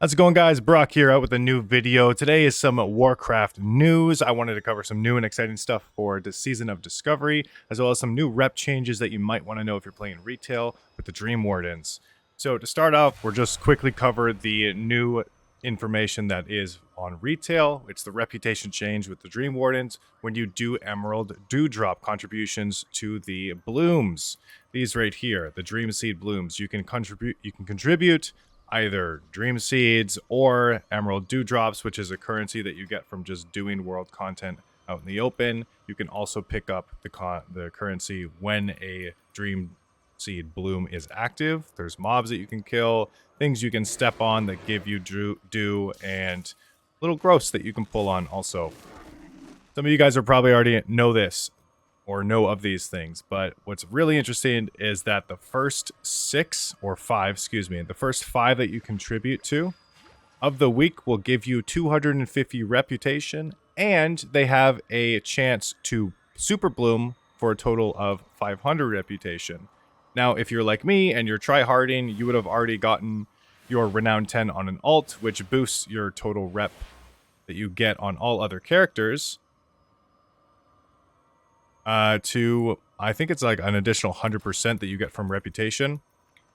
How's it going, guys? Brock here, out with a new video. Today is some Warcraft news. I wanted to cover some new and exciting stuff for the Season of Discovery, as well as some new rep changes that you might want to know if you're playing retail with the Dream Wardens. So to start off, we'll just quickly cover the new information that is on retail. It's the reputation change with the Dream Wardens when you do Emerald Dewdrop contributions to the blooms. These right here, the Dream Seed blooms. You can contribute either Dream Seeds or Emerald Dewdrops, which is a currency that you get from just doing world content out in the open. You can also pick up the currency when a Dream Seed bloom is active. There's mobs that you can kill, things you can step on that give you dew, and little growths that you can pull on also. Some of you guys are probably already know this or know of these things, but what's really interesting is that the first the first five that you contribute to of the week will give you 250 reputation, and they have a chance to super bloom for a total of 500 reputation. Now, if you're like me and you're tryharding, you would have already gotten your Renown 10 on an alt, which boosts your total rep that you get on all other characters to, I think it's like an additional 100% that you get from reputation.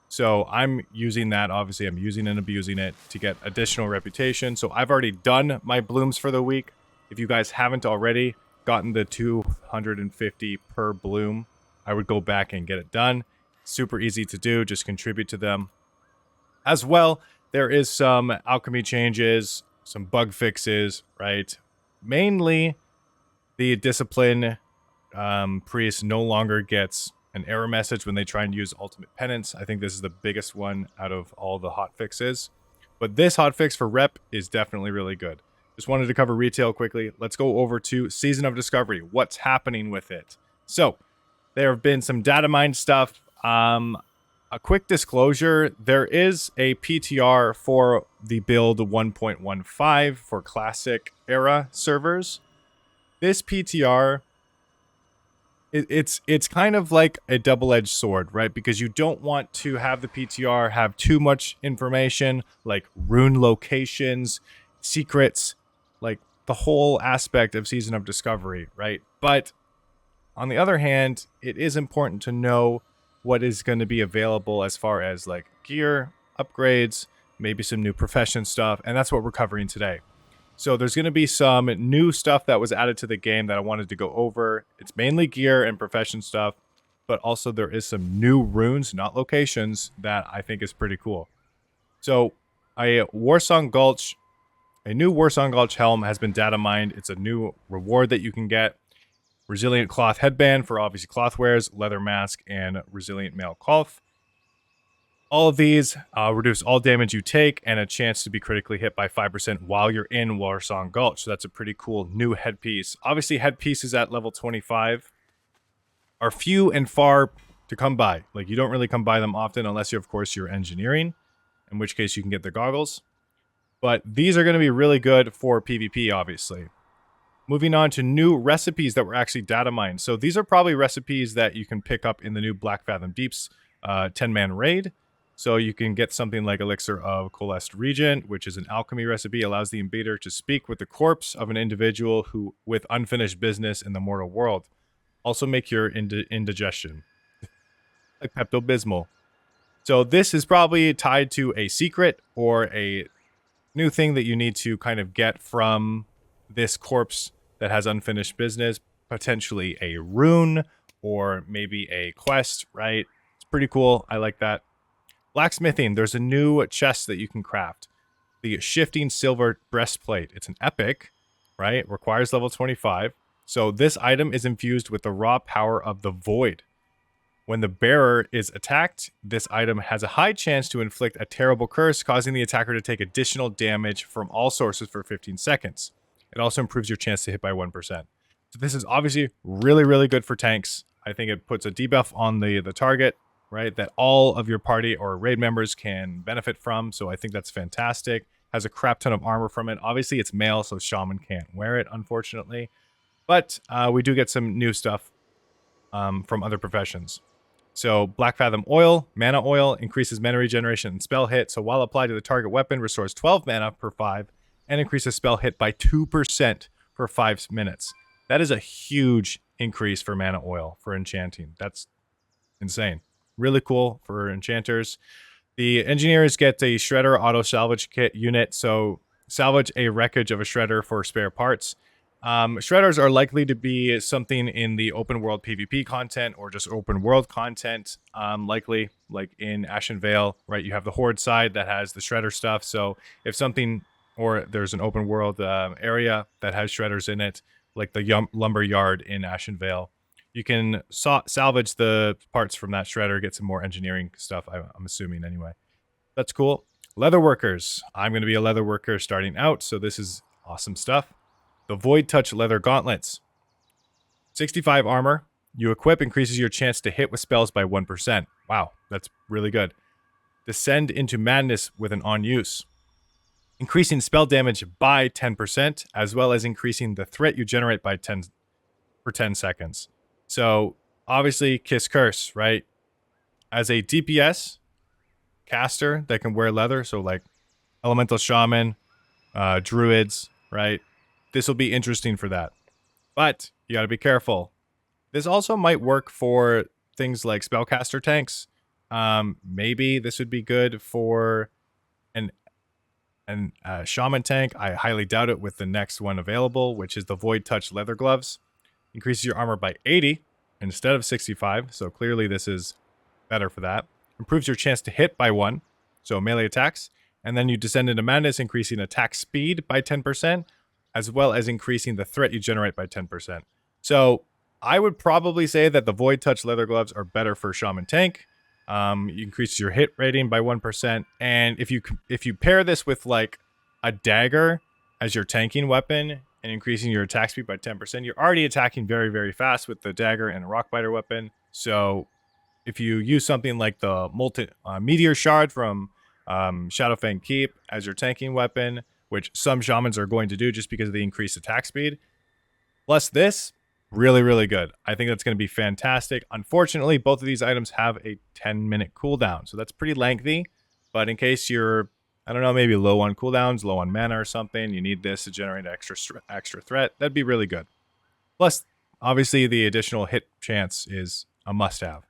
So I'm using that. Obviously, I'm using and abusing it to get additional reputation. So I've already done my blooms for the week. If you guys haven't already gotten the 250 per bloom, I would go back and get it done. Super easy to do. Just contribute to them. As well, there is some alchemy changes, some bug fixes, right? Mainly, the discipline priest no longer gets an error message when they try and use ultimate penance. I think this is the biggest one out of all the hot fixes. But this hot fix for rep is definitely really good. Just wanted to cover retail quickly. Let's go over to Season of Discovery. What's happening with it? So, there have been some data mine stuff. A quick disclosure, there is a PTR for the build 1.15 for classic era servers. This PTR, it's kind of like a double-edged sword, right? Because you don't want to have the PTR have too much information, like rune locations, secrets, like the whole aspect of Season of Discovery, right? But on the other hand, it is important to know what is going to be available as far as like gear, upgrades, maybe some new profession stuff, and that's what we're covering today. So there's going to be some new stuff that was added to the game that I wanted to go over. It's mainly gear and profession stuff, but also there is some new runes, not locations, that I think is pretty cool. So a Warsong Gulch, a new Warsong Gulch helm has been data mined. It's a new reward that you can get. Resilient cloth headband for obviously cloth wears, leather mask, and resilient mail cloth. All of these reduce all damage you take and a chance to be critically hit by 5% while you're in Warsong Gulch. So that's a pretty cool new headpiece. Obviously, headpieces at level 25 are few and far to come by. Like, you don't really come by them often unless you're, of course, you're engineering, in which case you can get the goggles. But these are going to be really good for PvP, obviously. Moving on to new recipes that were actually data mined. So these are probably recipes that you can pick up in the new Black Fathom Deeps 10-man raid. So you can get something like Elixir of Coalesced Regent, which is an alchemy recipe, allows the invader to speak with the corpse of an individual who with unfinished business in the mortal world. Also make your indigestion. Like Pepto-Bismol. So this is probably tied to a secret or a new thing that you need to kind of get from this corpse that has unfinished business, potentially a rune or maybe a quest, right? It's pretty cool. I like that. Blacksmithing, there's a new chest that you can craft. The Shifting Silver Breastplate. It's an epic, right? Requires level 25. So this item is infused with the raw power of the Void. When the bearer is attacked, this item has a high chance to inflict a terrible curse, causing the attacker to take additional damage from all sources for 15 seconds. It also improves your chance to hit by 1%. So this is obviously really, really good for tanks. I think it puts a debuff on the target, right, that all of your party or raid members can benefit from. So I think that's fantastic. Has a crap ton of armor from it. Obviously, it's male, so Shaman can't wear it, unfortunately. But we do get some new stuff from other professions. So Black Fathom Oil, Mana Oil, increases mana regeneration and spell hit. So while applied to the target weapon, restores 12 mana per 5 and increases spell hit by 2% for 5 minutes. That is a huge increase for Mana Oil for enchanting. That's insane. Really cool for enchanters. The engineers get a shredder auto salvage kit unit. So salvage a wreckage of a shredder for spare parts. Shredders are likely to be something in the open world PvP content or just open world content. Likely, like in Ashen Vale, right? You have the Horde side that has the shredder stuff. So if something, or there's an open world area that has shredders in it, like the lumber yard in Ashen Vale, you can salvage the parts from that shredder, get some more engineering stuff, I'm assuming anyway. That's cool. Leather workers. I'm going to be a leather worker starting out, so this is awesome stuff. The Void Touch Leather Gauntlets. 65 armor. You equip, increases your chance to hit with spells by 1%. Wow, that's really good. Descend into Madness with an on use. Increasing spell damage by 10%, as well as increasing the threat you generate by 10 for 10 seconds. So, obviously, Kiss Curse, right? As a DPS caster that can wear leather, so like Elemental Shaman, Druids, right? This will be interesting for that. But you gotta be careful. This also might work for things like spellcaster tanks. Maybe this would be good for an Shaman tank. I highly doubt it with the next one available, which is the Void Touch Leather Gloves. Increases your armor by 80 instead of 65, so clearly this is better for that. Improves your chance to hit by 1, so melee attacks. And then you descend into Madness, increasing attack speed by 10%, as well as increasing the threat you generate by 10%. So I would probably say that the Void Touch Leather Gloves are better for Shaman Tank. You increase your hit rating by 1%. And if you pair this with like a dagger as your tanking weapon and increasing your attack speed by 10%, you're already attacking very, very fast with the dagger and a Rockbiter weapon. So if you use something like the Meteor Shard from Shadowfang Keep as your tanking weapon, which some shamans are going to do just because of the increased attack speed, plus this, really, really good. I think that's going to be fantastic. Unfortunately, both of these items have a 10-minute cooldown, so that's pretty lengthy. But in case you're, I don't know, maybe low on cooldowns, low on mana or something, you need this to generate extra threat, that'd be really good. Plus, obviously, the additional hit chance is a must-have.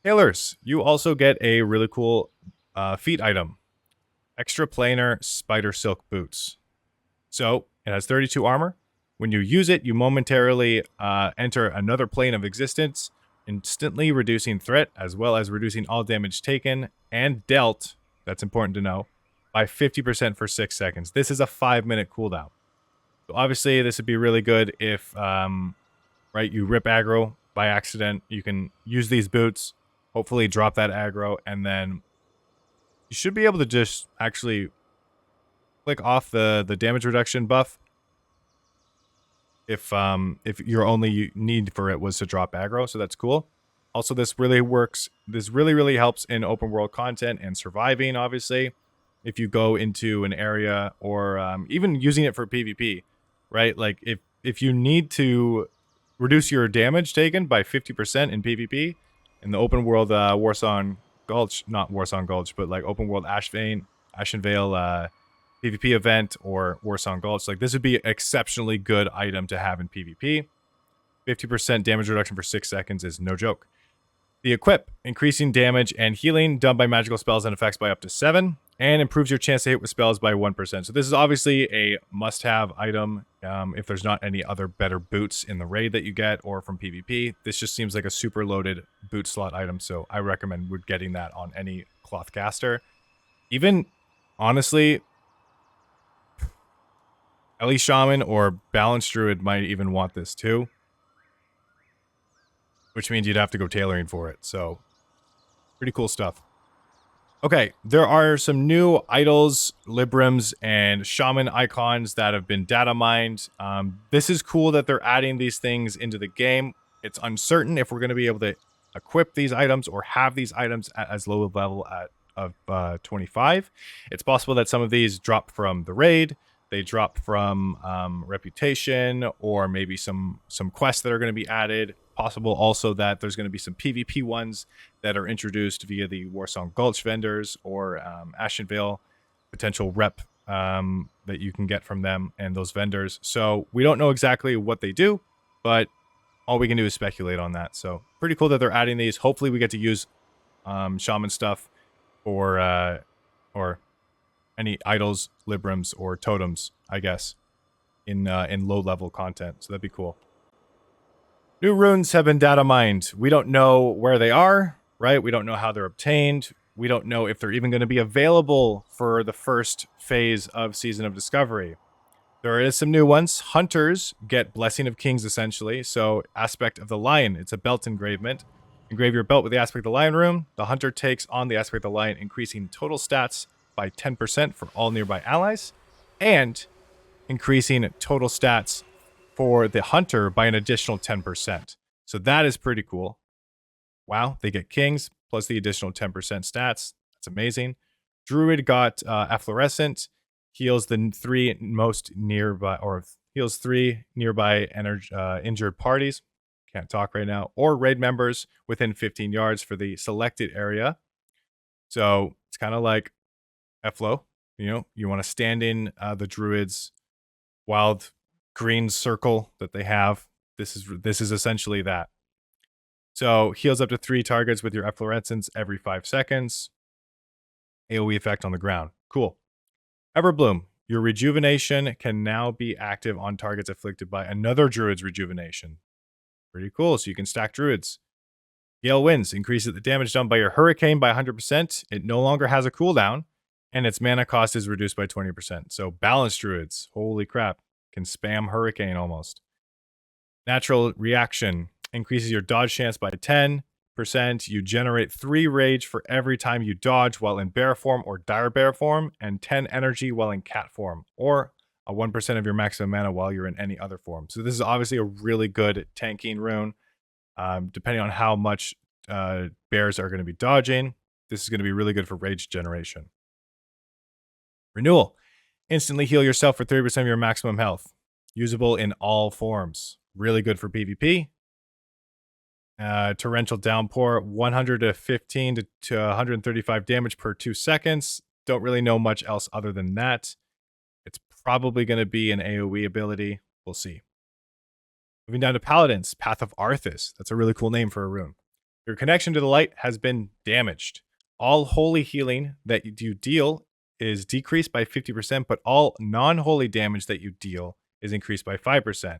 Tailors, you also get a really cool feat item. Extra planar spider silk boots. So it has 32 armor. When you use it, you momentarily enter another plane of existence, instantly reducing threat as well as reducing all damage taken and dealt, that's important to know, by 50% for 6 seconds. This is a 5-minute cooldown. So obviously this would be really good if right, you rip aggro by accident. You can use these boots, hopefully drop that aggro, and then you should be able to just actually click off the damage reduction buff if your only need for it was to drop aggro, so that's cool. Also, this really works. This really helps in open world content and surviving, obviously. If you go into an area or even using it for PvP, right? Like if you need to reduce your damage taken by 50% in PvP in the open world Warsong Gulch, not Warsong Gulch, but like open world Ashen Vale PvP event or Warsong Gulch, like this would be an exceptionally good item to have in PvP. 50% damage reduction for 6 seconds is no joke. The equip, increasing damage and healing done by magical spells and effects by up to 7, and improves your chance to hit with spells by 1%. So this is obviously a must-have item if there's not any other better boots in the raid that you get or from PvP. This just seems like a super loaded boot slot item, so I recommend getting that on any cloth caster. Even, honestly, Ellie Shaman or Balanced Druid might even want this too, which means you'd have to go tailoring for it. So, pretty cool stuff. Okay, there are some new idols, librams, and shaman icons that have been data mined. This is cool that they're adding these things into the game. It's uncertain if we're going to be able to equip these items or have these items at as low a level of 25. It's possible that some of these drop from the raid. They drop from reputation, or maybe some quests that are going to be added. possible also that there's going to be some PvP ones that are introduced via the Warsong Gulch vendors or Ashenvale potential rep that you can get from them and those vendors. So we don't know exactly what they do, but all we can do is speculate on that. So pretty cool that they're adding these. Hopefully we get to use Shaman stuff or any idols, librams, or totems, I guess, in low-level content. So that'd be cool. New runes have been data mined. We don't know where they are, right? We don't know how they're obtained. We don't know if they're even going to be available for the first phase of Season of Discovery. There is some new ones. Hunters get Blessing of Kings, essentially. So, Aspect of the Lion. It's a belt engravement. Engrave your belt with the Aspect of the Lion rune. The hunter takes on the Aspect of the Lion, increasing total stats by 10% for all nearby allies, and increasing total stats for the hunter by an additional 10%. So that is pretty cool. Wow, they get kings plus the additional 10% stats. That's amazing. Druid got efflorescent, heals the three nearby injured parties. Can't talk right now. Or raid members within 15 yards for the selected area. So it's kind of like Efflo. You know, you want to stand in the druid's wild green circle that they have. This is essentially that. So heals up to 3 targets with your efflorescence every 5 seconds. AoE effect on the ground. Cool. Everbloom. Your rejuvenation can now be active on targets afflicted by another druid's rejuvenation. Pretty cool. So you can stack druids. Gale Winds increases the damage done by your hurricane by 100%. It no longer has a cooldown, and its mana cost is reduced by 20%. So balanced druids, holy crap, can spam hurricane almost. Natural reaction increases your dodge chance by 10%. You generate 3 rage for every time you dodge while in bear form or dire bear form, and 10 energy while in cat form, or a 1% of your maximum mana while you're in any other form. So this is obviously a really good tanking rune. Depending on how much bears are going to be dodging, this is going to be really good for rage generation. Renewal. Instantly heal yourself for 30% of your maximum health. Usable in all forms. Really good for PvP. Torrential Downpour, 115 to 135 damage per 2 seconds. Don't really know much else other than that. It's probably going to be an AoE ability. We'll see. Moving down to Paladins, Path of Arthas. That's a really cool name for a rune. Your connection to the light has been damaged. All holy healing that you deal is decreased by 50%, but all non-holy damage that you deal is increased by 5%.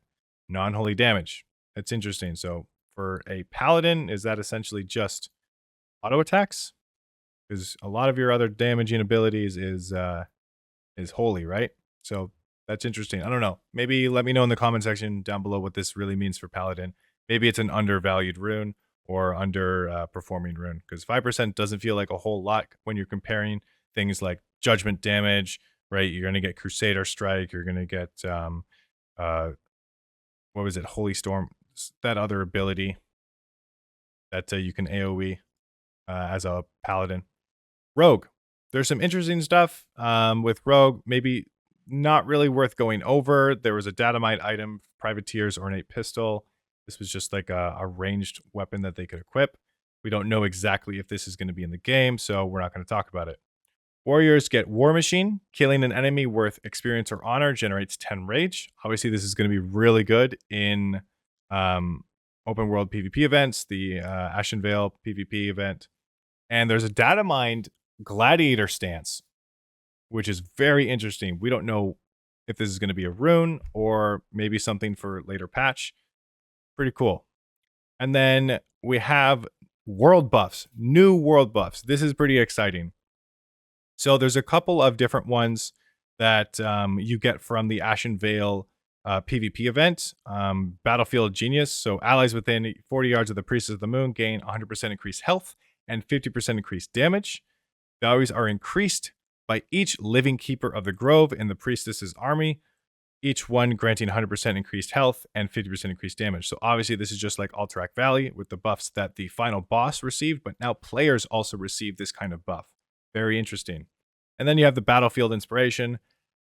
Non-holy damage. That's interesting. So for a Paladin, is that essentially just auto attacks? Because a lot of your other damaging abilities is holy, right? So that's interesting. I don't know. Maybe let me know in the comment section down below what this really means for Paladin. Maybe it's an undervalued rune or underperforming rune, because 5% doesn't feel like a whole lot when you're comparing things like judgment damage, right? You're going to get Crusader Strike. You're going to get, what was it? Holy Storm. That other ability that you can AoE as a Paladin. Rogue. There's some interesting stuff with Rogue. Maybe not really worth going over. There was a data mine item, Privateer's Ornate Pistol. This was just like a ranged weapon that they could equip. We don't know exactly if this is going to be in the game, so we're not going to talk about it. Warriors get War Machine. Killing an enemy worth experience or honor generates 10 rage. Obviously, this is going to be really good in open world PvP events, the Ashenvale PvP event. And there's a data mined Gladiator stance, which is very interesting. We don't know if this is going to be a rune or maybe something for later patch. Pretty cool. And then we have world buffs, new world buffs. This is pretty exciting. So there's a couple of different ones that you get from the Ashenvale PvP event. Battlefield Genius. So allies within 40 yards of the Priestess of the Moon gain 100% increased health and 50% increased damage. Values are increased by each living keeper of the grove in the priestess's army, each one granting 100% increased health and 50% increased damage. So obviously this is just like Alterac Valley with the buffs that the final boss received, but now players also receive this kind of buff. Very interesting. And then you have the Battlefield Inspiration.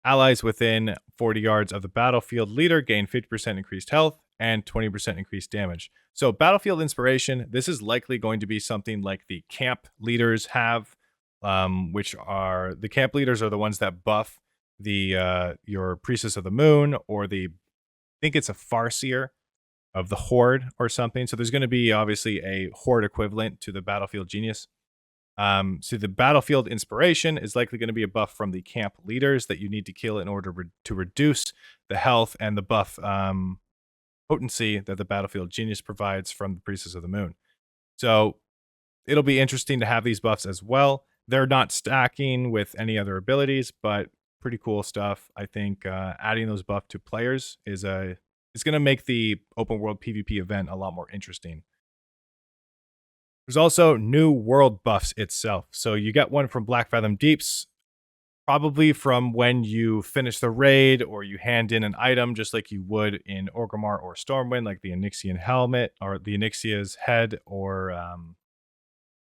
Allies within 40 yards of the battlefield leader gain 50% increased health and 20% increased damage. So Battlefield Inspiration, this is likely going to be something like the camp leaders have, which are the camp leaders are the ones that buff the your Priestess of the Moon, or the, I think it's a Farseer of the Horde or something. So there's going to be obviously a Horde equivalent to the Battlefield Genius. So the Battlefield Inspiration is likely going to be a buff from the camp leaders that you need to kill in order to reduce the health and the buff potency that the Battlefield Genius provides from the Priestess of the Moon. So it'll be interesting to have these buffs as well. They're not stacking with any other abilities, but pretty cool stuff. I think adding those buffs to players is it's going to make the open world PvP event a lot more interesting. There's also new world buffs itself. So you get one from Black Fathom Deeps, probably from when you finish the raid or you hand in an item, just like you would in Orgrimmar or Stormwind, like the Onyxian helmet or the Onyxia's head, or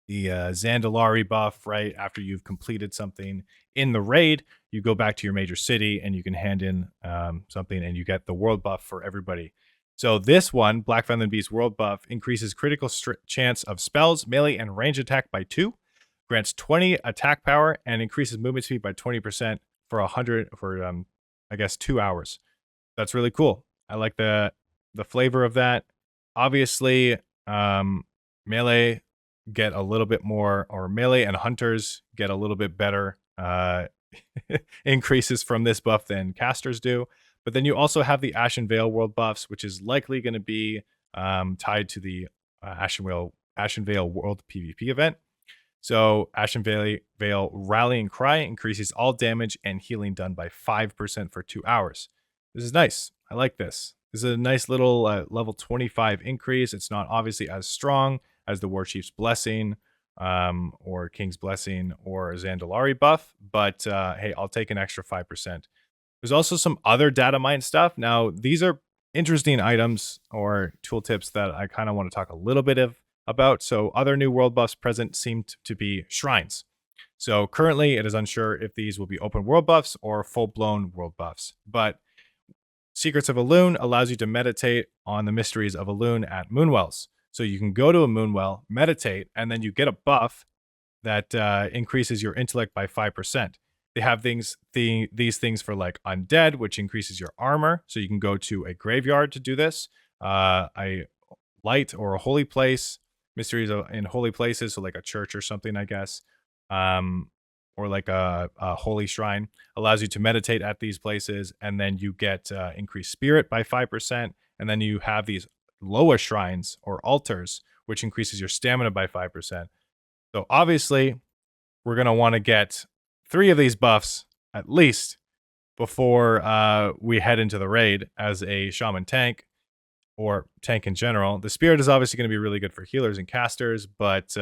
the Zandalari buff, right? After you've completed something in the raid, you go back to your major city and you can hand in something and you get the world buff for everybody. So this one, Black Fathom Beast world buff, increases critical chance of spells, melee, and range attack by 2, grants 20 attack power, and increases movement speed by 20% for 2 hours. That's really cool. I like the flavor of that. Obviously, melee get a little bit more, or melee and hunters get a little bit better increases from this buff than casters do. But then you also have the Ashen Veil world buffs, which is likely going to be tied to the Ashen Veil world PvP event. So Ashen Veil Rallying Cry increases all damage and healing done by 5% for 2 hours. This is nice. I like this. This is a nice little level 25 increase. It's not obviously as strong as the Warchief's Blessing or King's Blessing or Zandalari buff, but hey, I'll take an extra 5%. There's also some other data mine stuff. Now, these are interesting items or tooltips that I kind of want to talk a little bit about. So other new world buffs present seem to be shrines. So currently it is unsure if these will be open world buffs or full-blown world buffs. But Secrets of Elune allows you to meditate on the mysteries of Elune at Moonwells. So you can go to a Moonwell, meditate, and then you get a buff that increases your intellect by 5%. They have these things for like undead, which increases your armor. So you can go to a graveyard to do this. A light or a holy place, mysteries in holy places, so like a church or something, I guess, or like a holy shrine, allows you to meditate at these places, and then you get increased spirit by 5%, and then you have these Loa shrines or altars, which increases your stamina by 5%. So obviously, we're gonna want to get 3 of these buffs at least before we head into the raid as a shaman tank, or tank in general. The spirit is obviously going to be really good for healers and casters, but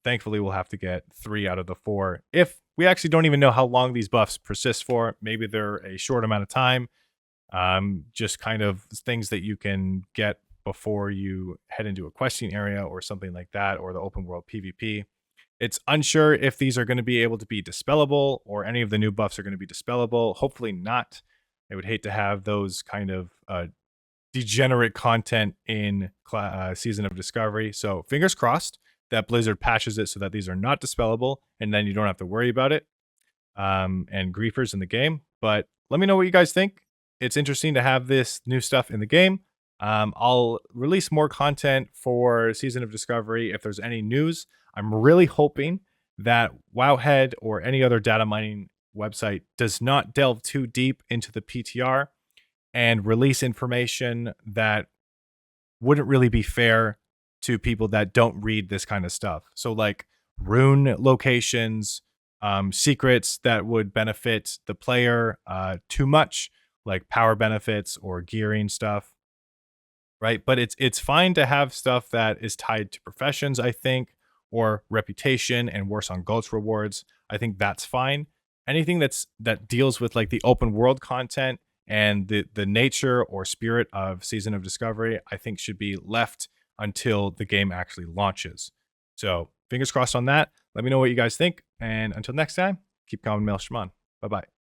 thankfully we'll have to get 3 out of the 4. If we actually don't even know how long these buffs persist for, maybe they're a short amount of time, just kind of things that you can get before you head into a questing area or something like that, or the open world PvP. It's unsure if these are going to be able to be dispellable, or any of the new buffs are going to be dispellable. Hopefully not. I would hate to have those kind of degenerate content in Season of Discovery. So fingers crossed that Blizzard patches it so that these are not dispellable, and then you don't have to worry about it. And griefers in the game. But let me know what you guys think. It's interesting to have this new stuff in the game. I'll release more content for Season of Discovery if there's any news. I'm really hoping that Wowhead or any other data mining website does not delve too deep into the PTR and release information that wouldn't really be fair to people that don't read this kind of stuff. So like rune locations, secrets that would benefit the player too much, like power benefits or gearing stuff. Right. But it's fine to have stuff that is tied to professions, I think, or reputation and Warsong Gulch rewards. I think that's fine. Anything that deals with like the open world content and the nature or spirit of Season of Discovery, I think should be left until the game actually launches. So fingers crossed on that. Let me know what you guys think. And until next time, keep calm and mail Shaman. Bye-bye.